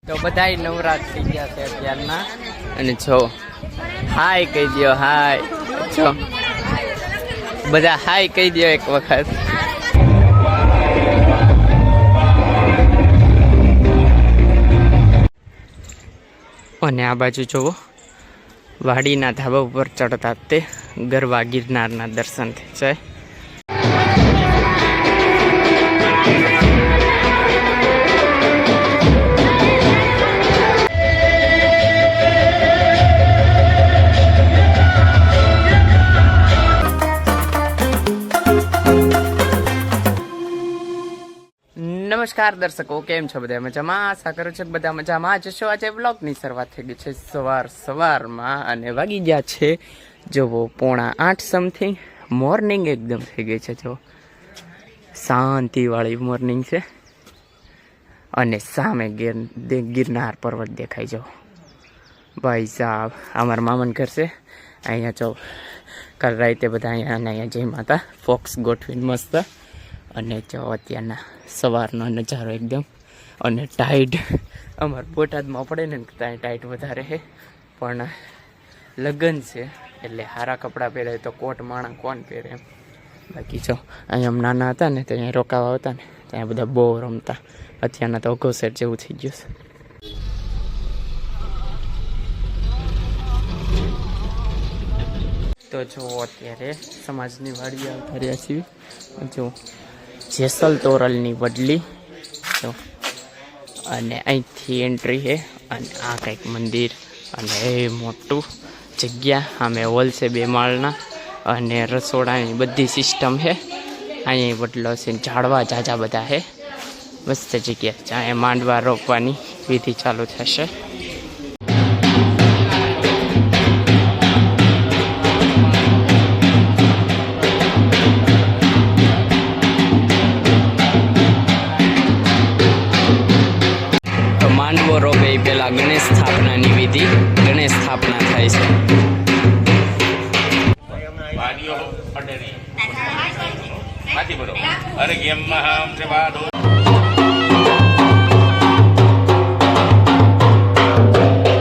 તો બધાય નવરાત થઈ ગયા છે અત્યારના અને જો હાય કહી દો હાય જો બધા હાય કહી દો એક વખત અને આ બાજુ જોવો વાડીના ધાબા ઉપર ચડતા તે ગરવા ગિરનારના દર્શન થઈ જાય. નમસ્કાર દર્શકો, કેમ છો બધા? મજામાં? આશા કરું છું કે બધા મજામાં જશો. આજે વ્લોગની શરૂઆત થઈ ગઈ છે સવારમાં અને વાગી ગયા છે જોવો 7:45 સમથિંગ. મોર્નિંગ એકદમ થઈ ગઈ છે, જો શાંતિવાળી મોર્નિંગ છે અને સામે ગિરનાર પર્વત દેખાય. જો ભાઈ સાહેબ, અમારા મામાનું ઘર છે અહીંયા. જો કાલ રાતે બધા અહીંયા જઈ માતા ફોક્સ ગોઠવીને મસ્ત. અને જો અત્યારના સવારનો નજારો એકદમ અને ટાઈટ અમારે બોટાદમાં પડે ને ત્યાં ટાઈટ વધારે છે, પણ લગ્ન છે એટલે સારા કપડાં પહેરે તો કોટ માણા કોણ પહેરે એમ. બાકી જો અહીંયા આમ નાના હતા ને તો અહીંયા રોકાવા આવતા ને ત્યાં બધા બહુ રમતા. અત્યારના તો અઘોસેટ જેવું થઈ ગયું છે. તો જો અત્યારે સમાજની વાડી આવતા રહ્યા છીએ. જો જેસલ તોરલની વડલી જો, અને અહીંથી એન્ટ્રી છે અને આ કંઈક મંદિર અને એ મોટું જગ્યા. આમે હોલ છે 2 માળના અને રસોડાની બધી સિસ્ટમ છે. અહીંયા વડલો છે, ઝાડવા ઝાઝા બધા છે, મસ્ત જગ્યા છે. અહીંયા માંડવા રોપવાની વિધિ ચાલુ થશે. માંડવો રોપે એ પહેલાં ગણેશ સ્થાપનાની વિધિ, ગણેશ સ્થાપના થાય છે.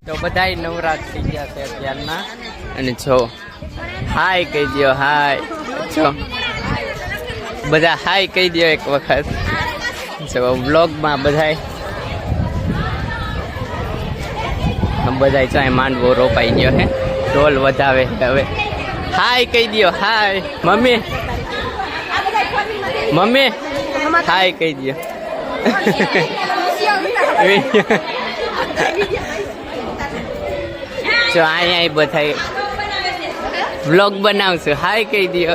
તો બધાય નવરાત થઈ ગયા છે અત્યારના અને જો હાય કહી દો હાય. જો બધા હાય કહી દો એક વખત. જો બ્લોગમાં બધાય ચાહે માંડવો રોપાઈ ગયો હે, ઢોલ વધાવે હવે. હાય કહી દો હાય. મમ્મી હાય કહી દો. જો અહીંયા બધા વ્લોગ બનાવશું. હાય કહી દો.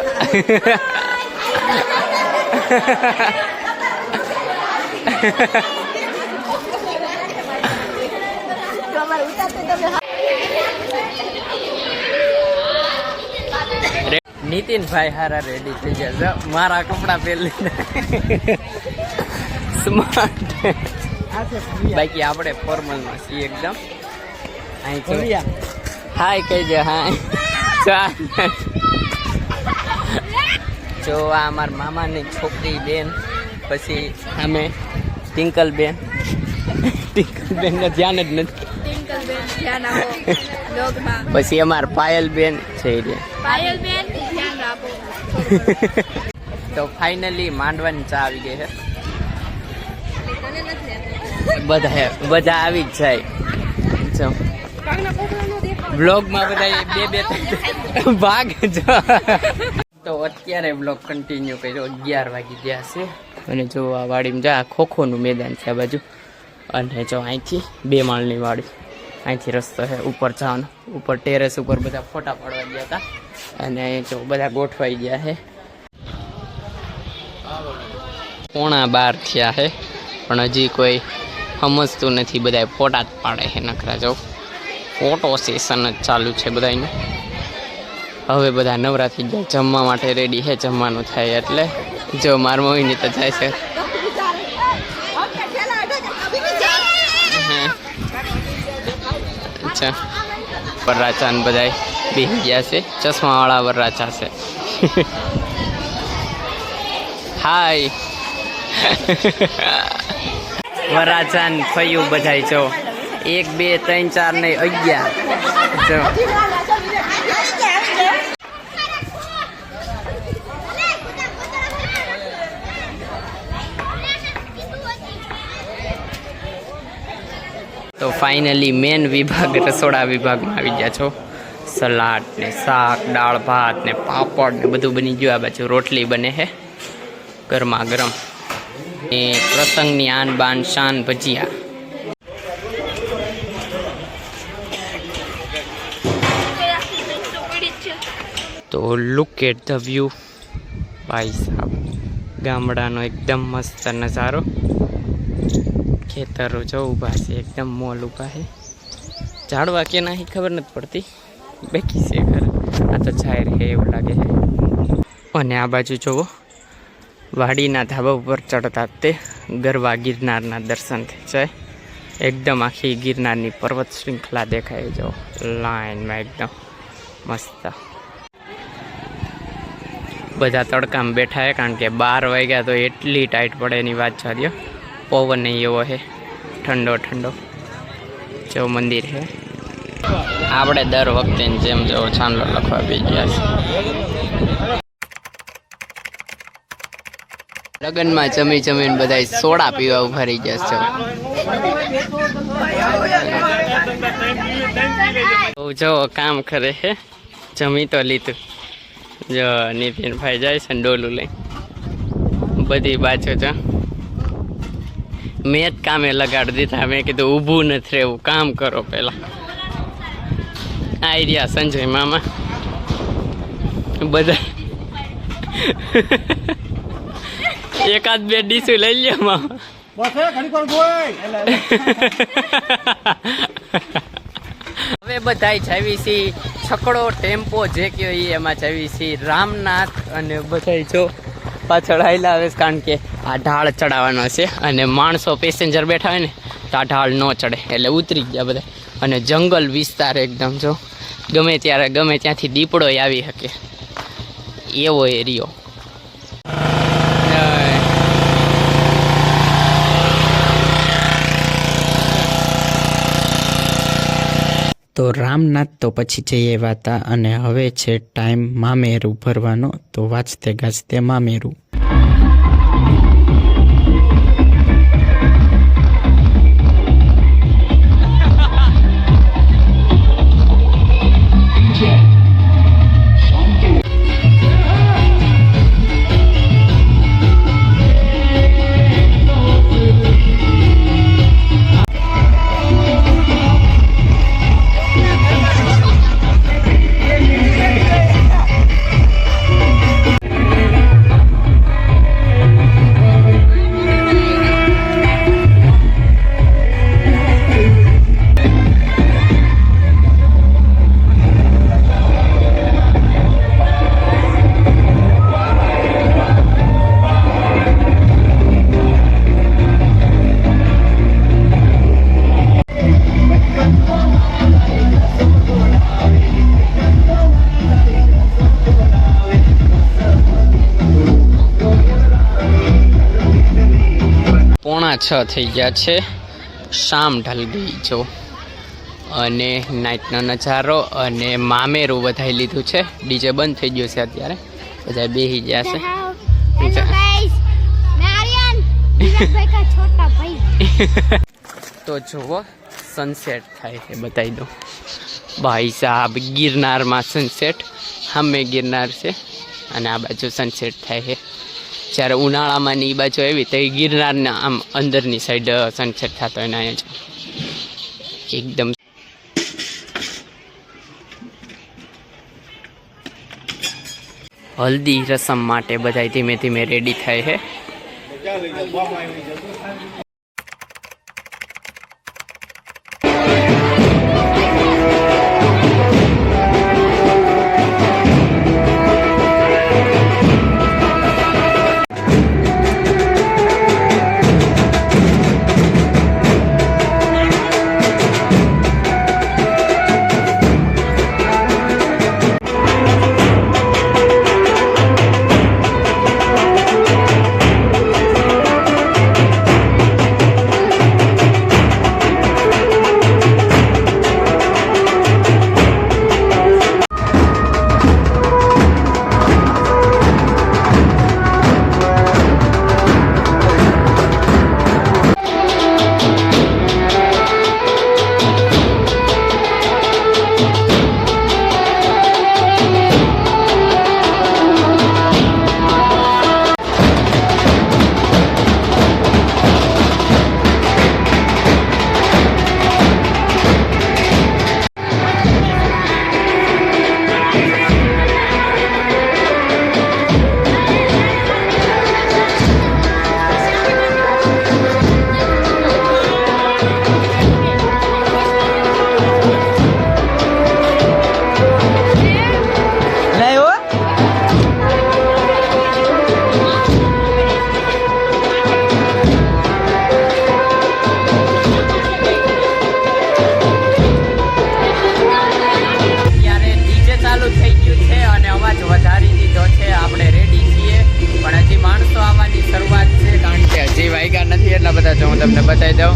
નીતિનભાઈ હારા રેડી થઈ ગયા. મારા કપડા પહેરી સ્માર્ટ. બાકી આપણે ફોર્મલમાં છીએ એકદમ. અહીં હાય કહી દે હાય. જો આ અમારા મામાની છોકરી બેન, પછી અમે ટિંકલ બેન ને ધ્યાન જ નથી. પછી અમાર પાયલ બેન છે. તો ફાઇનલી માંડવાની ચા આવી ગઈ છે. બધા આવી જ જાય. બ્લોગમાં બધા બે ભાગ. તો અત્યારે બ્લોગ કન્ટિન્યુ કર્યો. 11 વાગી ગયા છે અને જો આ વાડીમાં જા ખોખોનું મેદાન છે આ બાજુ. અને જો અહીંથી 2 માળની વાડી, અહીંથી રસ્તો છે ઉપર જવાનો. ઉપર ટેરેસ ઉપર બધા ફોટા પાડવા ગયા હતા અને અહીં જો બધા ગોઠવાઈ ગયા છે. 11:15 થયા છે પણ હજી કોઈ સમજતું નથી. બધા ફોટા જ પાડે છે નખરા. જો ફોટો સેશન જ ચાલુ છે બધાનું. હવે બધા નવરા થઈ ગયા, જમવા માટે રેડી છે. જમવાનું થાય એટલે જો મારા મમ્મીની તો જાય છે. અચ્છા, વરરાચા ને બધા બેસી ગયા છે. ચશ્માવાળા વરરાચા છે. હાય વરાજાન ફયું બધાય જો 1 2 3 4 ને 11 જો તો ફાઇનલી મેન વિભાગ રસોડા વિભાગમાં આવી ગયા છો. સલાડ ને શાક, દાળ ભાત ને પાપડ ને બધું બની ગયું. આ બાજુ રોટલી બને છે ગરમા ગરમ ને પ્રસંગની આન બાન શાન ભજીયા. તો લુક એટ ધ વ્યૂ ભાઈ સાહેબ, ગામડાનો એકદમ મસ્ત નજારો. ખેતરો જો ઊભા છે, એકદમ મોલ ઊભા છે. ઝાડવા કે ના ખબર નથી પડતી, બેકી છે ઘર. આ તો જાહેર છે એવું લાગે છે. અને આ બાજુ જુઓ, વાડીના ધાબા ઉપર ચડતા તે ગરવા ગિરનારના દર્શન થઈ જાય. એકદમ આખી ગિરનારની પર્વત શૃંખલા દેખાય જો લાઈનમાં એકદમ મસ્ત. બધા તડકામાં બેઠા છે કારણ કે 12 વાગ્યા તો એટલી ટાઈટ પડે એની વાત ચાલ્યો. પવન નહીં એવો છે, ઠંડો ઠંડો. જો મંદિર છે. આપણે દર વખતે જેમ જો ચાંદલો લખવા બી ગયા છે. લગ્નમાં જમી જમીને બધા સોડા પીવા ઉભા રહી ગયા છે. જો કામ કરે છે, જમી તો લીધું. જો નીતિનભાઈ જાય છે ડોલું લઈ બધી બાજુ. જો મેં જ કામે લગાડી દીધા. મેં કીધું ઊભું નથી રહેવું, કામ કરો પહેલા. આવી રહ્યા સંજય મામા બધા. એકાદ બે ડીશું લઈ લ્યો મામા. હવે બધા જાવી સી છકડો ટેમ્પો જે કયો એમાં જાવી સી રામનાથ. અને બધા જો પાછળ હાઈલા આવે કારણ કે આ ઢાળ ચડાવવાનો છે અને માણસો પેસેન્જર બેઠા હોય ને તો આ ઢાળ ન ચડે એટલે ઉતરી ગયા બધા. અને જંગલ વિસ્તાર એકદમ જો, ગમે ત્યારે ગમે ત્યાંથી દીપડો આવી શકે એવો એરિયો. તો રામનાથ તો પછી જઈએ વાતા. અને હવે છે ટાઈમ મામેરું ભરવાનો. તો વાંચતે ગાજતે મામેરું. પોણા 6 થઈ ગયા છે, શામ ઢલ ગઈ જો. અને નાઇટનો નજારો અને મામેરું બધાઈ લીધું છે. ડીજે બંધ થઈ ગયું છે અત્યારે, બધા બેસી ગયા છે. તો જુઓ સનસેટ થાય છે, બતાવી દો ભાઈ સાહેબ. ગિરનારમાં સનસેટ, સામે ગિરનાર છે અને આ બાજુ સનસેટ થાય છે. જ્યારે ઉનાળામાં ની બાજુ આવી તો ગિરનારના આમ અંદરની સાઈડ સનસેટ થતો હોય ને અહીંયા એકદમ. હલ્દી રસમ માટે બધા ધીમે ધીમે રેડી થાય છે. જો હું તમને બતાવી દઉં,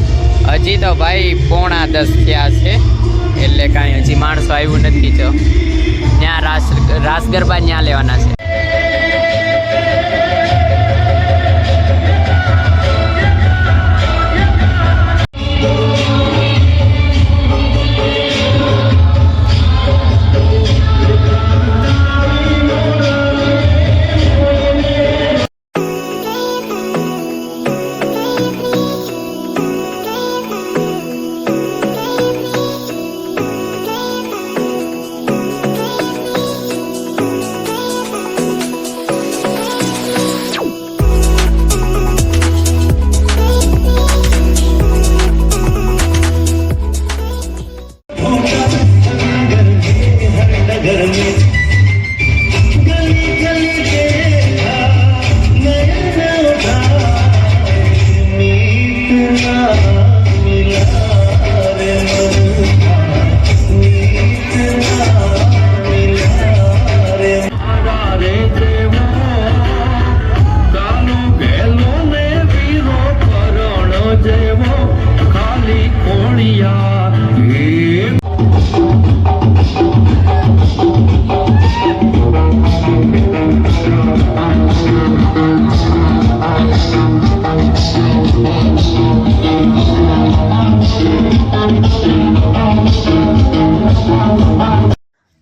હજી તો ભાઈ 9:45 થયા છે, એટલે કાંઈ હજી માણસો આવ્યું નથી. તો ત્યાં રાસ ગરબા ત્યાં લેવાના છે.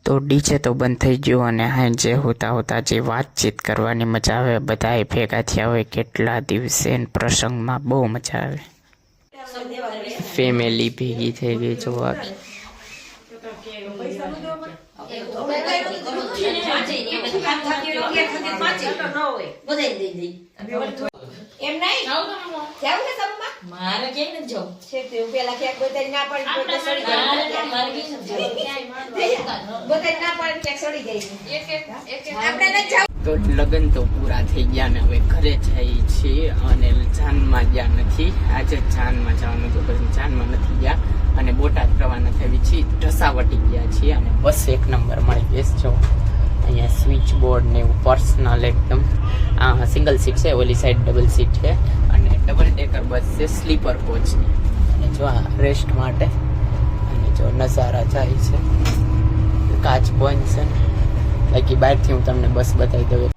તો ડીજે તો બંધ થઈ ગયું અને હાંજે હોતા જે વાતચીત કરવાની મજા આવે, બધાએ ભેગા થયા હોય કેટલા દિવસે પ્રસંગમાં બહુ મજા આવે. ફેમિલી ભેગી થઈ ગઈ જોવા. એમ નહીં જાવ કે સબમાં મારે કેમ ન જાવ છે તે પેલા કે કોઈ ના પડી કોઈ સડી જાય મારે કે ન જાવ બધા ના પડી કે સડી જાય એક આપણે ન જાવ. તો લગન તો પૂરા થઈ ગયા ને હવે ઘરે જઈએ છીએ અને જાનમાં ગયા નથી. આજે જાનમાં જવાનું તો પછી જાનમાં નથી ગયા અને બોટાદ રવાના થવી છીએ. ઢસાવટી ગયા છીએ અને બસ એક નંબર મળી ગઈ જો. અહીંયા સ્વિચ બોર્ડ ને એવું પર્સનલ એકદમ. આ સિંગલ સીટ છે, ઓલી સાઈડ ડબલ સીટ છે અને ડબલ ડેકર બસ છે સ્લીપર કોચની. અને જો આ રેસ્ટ માટે અને જો નજારા જાય છે, કાચ બંધ છે. બાકી બહારથી હું તમને બસ બતાવી દઉં.